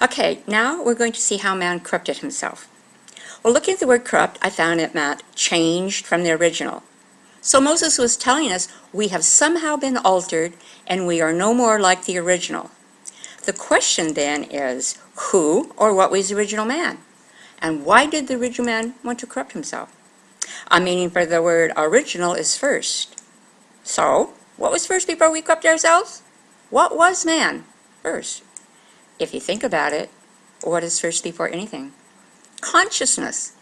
Okay, now we're going to see how man corrupted himself. Well, looking at the word corrupt, I found it meant changed from the original. So Moses was telling us we have somehow been altered and we are no more like the original. The question then is, who or what was the original man? And why did the original man want to corrupt himself? A meaning for the word original is first. So, what was first before we corrupt ourselves? What was man first? If you think about it, what is first before anything? Consciousness.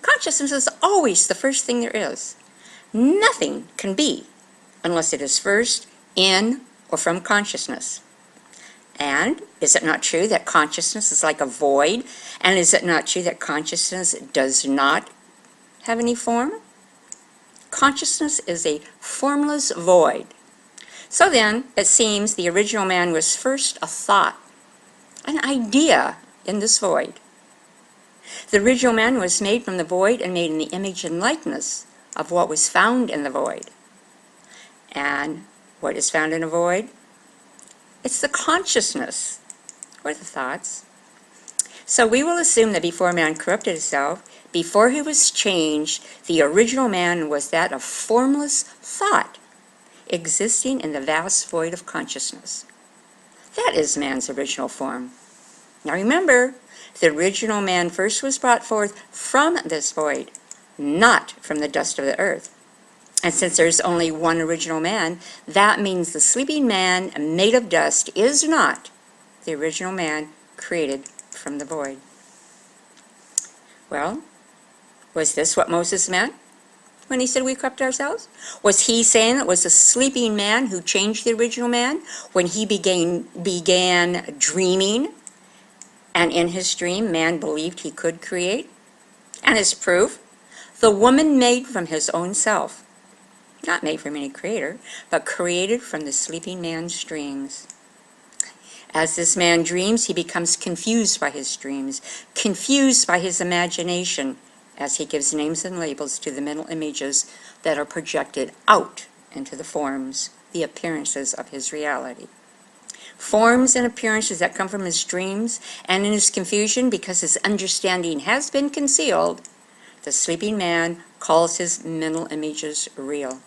Consciousness is always the first thing there is. Nothing can be unless it is first in or from consciousness. And is it not true that consciousness is like a void? And is it not true that consciousness does not have any form? Consciousness is a formless void. So then, it seems the original man was first a thought, an idea in this void. The original man was made from the void and made in the image and likeness of what was found in the void. And what is found in a void? It's the consciousness, or the thoughts. So we will assume that before man corrupted himself, before he was changed, the original man was that of formless thought, existing in the vast void of consciousness. That is man's original form. Now remember, the original man first was brought forth from this void, not from the dust of the earth. And since there's only one original man, that means the sleeping man made of dust is not the original man created from the void. Well, was this what Moses meant when he said we corrupt ourselves? Was he saying it was the sleeping man who changed the original man when he began dreaming, and in his dream man believed he could create? And as proof, the woman made from his own self, not made from any creator, but created from the sleeping man's dreams. As this man dreams, he becomes confused by his dreams, confused by his imagination, as he gives names and labels to the mental images that are projected out into the forms, the appearances of his reality. Forms and appearances that come from his dreams, and in his confusion, because his understanding has been concealed, the sleeping man calls his mental images real.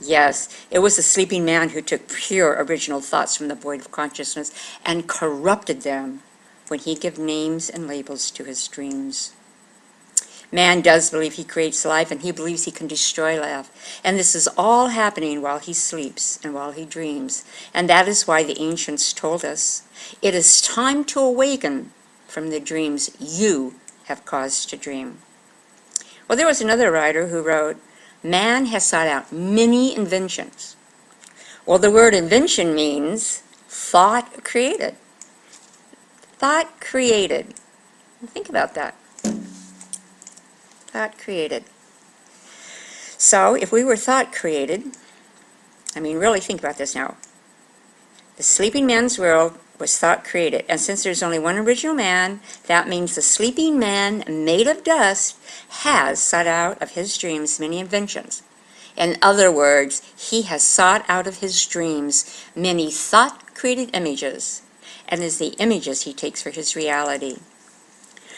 Yes, it was the sleeping man who took pure original thoughts from the void of consciousness and corrupted them when he gave names and labels to his dreams. Man does believe he creates life, and he believes he can destroy life. And this is all happening while he sleeps and while he dreams. And that is why the ancients told us, it is time to awaken from the dreams you have caused to dream. Well, there was another writer who wrote, man has sought out many inventions. Well, the word invention means thought created. Thought created. Think about that. Thought created. So, if we were thought created, really think about this now. The sleeping man's world was thought created, and since there's only one original man, that means the sleeping man made of dust has sought out of his dreams many inventions. In other words, he has sought out of his dreams many thought-created images, and is the images he takes for his reality.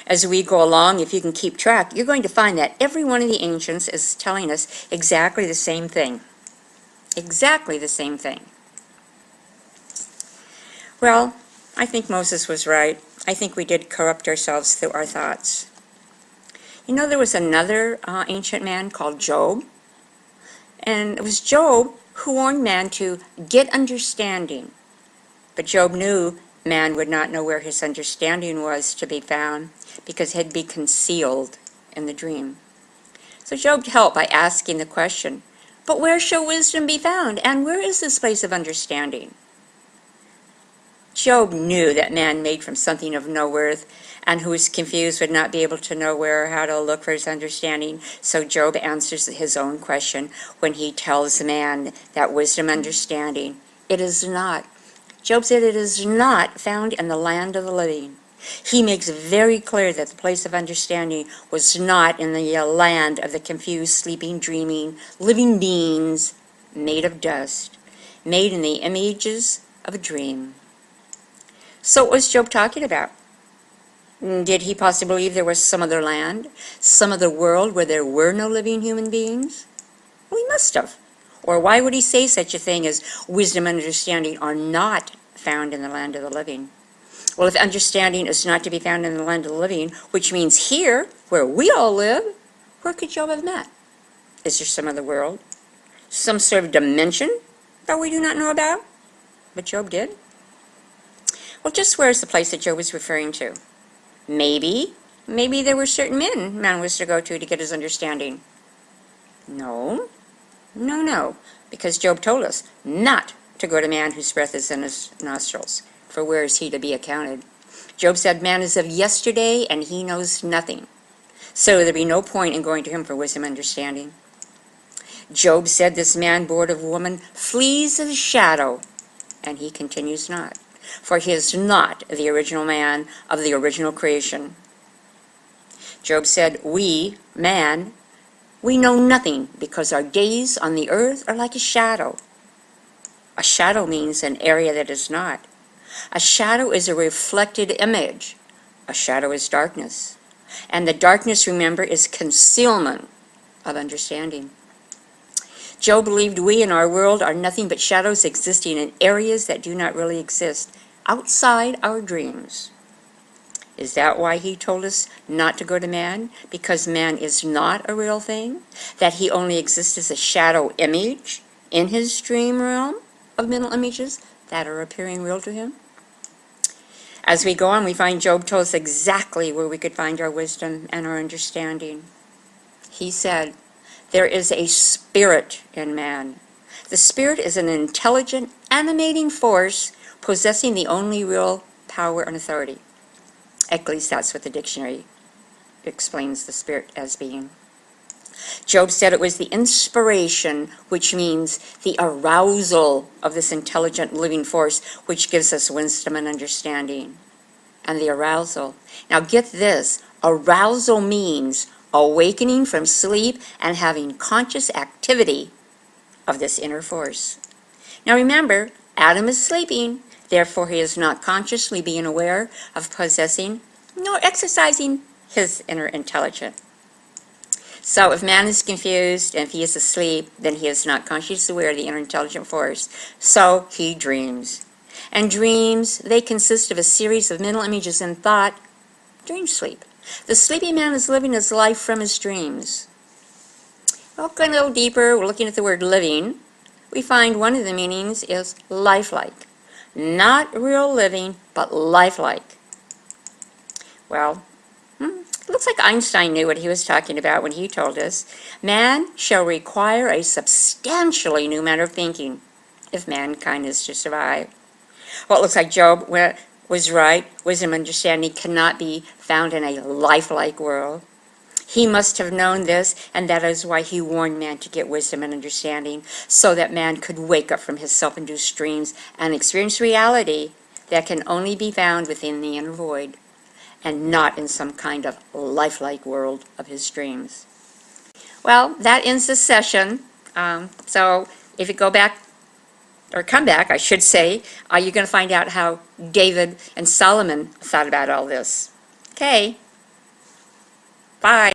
As we go along, if you can keep track, you're going to find that every one of the ancients is telling us exactly the same thing. Exactly the same thing. Well, I think Moses was right. I think we did corrupt ourselves through our thoughts. You know, there was another ancient man called Job. And it was Job who warned man to get understanding. But Job knew man would not know where his understanding was to be found, because it had been concealed in the dream. So Job helped by asking the question, but where shall wisdom be found, and where is this place of understanding? Job knew that man made from something of no worth, and who is confused would not be able to know where or how to look for his understanding. So Job answers his own question when he tells man that wisdom, understanding, it is not. Job said it is not found in the land of the living. He makes very clear that the place of understanding was not in the land of the confused, sleeping, dreaming, living beings made of dust, made in the images of a dream. So what was Job talking about? Did he possibly believe there was some other land, some other world where there were no living human beings? Well, he must have. Or why would he say such a thing as wisdom and understanding are not found in the land of the living? Well, if understanding is not to be found in the land of the living, which means here, where we all live, where could Job have met? Is there some other world? Some sort of dimension that we do not know about? But Job did. Well, just where is the place that Job was referring to? Maybe there were certain men man was to go to get his understanding. No, because Job told us not to go to man whose breath is in his nostrils, for where is he to be accounted? Job said, man is of yesterday, and he knows nothing. So there be no point in going to him for wisdom and understanding. Job said, this man born of woman flees as a shadow, and he continues not. For he is not the original man of the original creation. Job said, we, man, we know nothing because our days on the earth are like a shadow. A shadow means an area that is not. A shadow is a reflected image. A shadow is darkness. And the darkness, remember, is concealment of understanding. Job believed we in our world are nothing but shadows existing in areas that do not really exist, outside our dreams. Is that why he told us not to go to man? Because man is not a real thing? That he only exists as a shadow image in his dream realm of mental images that are appearing real to him? As we go on, we find Job told us exactly where we could find our wisdom and our understanding. He said, there is a spirit in man. The spirit is an intelligent, animating force possessing the only real power and authority. At least that's what the dictionary explains the spirit as being. Job said it was the inspiration, which means the arousal of this intelligent living force, which gives us wisdom and understanding. And the arousal. Now get this, arousal means awakening from sleep and having conscious activity of this inner force. Now remember, Adam is sleeping, therefore he is not consciously being aware of possessing nor exercising his inner intelligence. So if man is confused and if he is asleep, then he is not consciously aware of the inner intelligent force. So he dreams. And dreams, they consist of a series of mental images and thought, dream sleep. The sleeping man is living his life from his dreams. Well, going a little deeper, we're looking at the word living. We find one of the meanings is lifelike. Not real living, but lifelike. Well, it looks like Einstein knew what he was talking about when he told us, man shall require a substantially new manner of thinking if mankind is to survive. Well, it looks like Job was right. Wisdom and understanding cannot be found in a lifelike world. He must have known this, and that is why he warned man to get wisdom and understanding, so that man could wake up from his self-induced dreams and experience reality that can only be found within the inner void, and not in some kind of lifelike world of his dreams. Well, that ends this session. So if you go back, or come back, I should say, you're going to find out how David and Solomon thought about all this. Okay. Bye.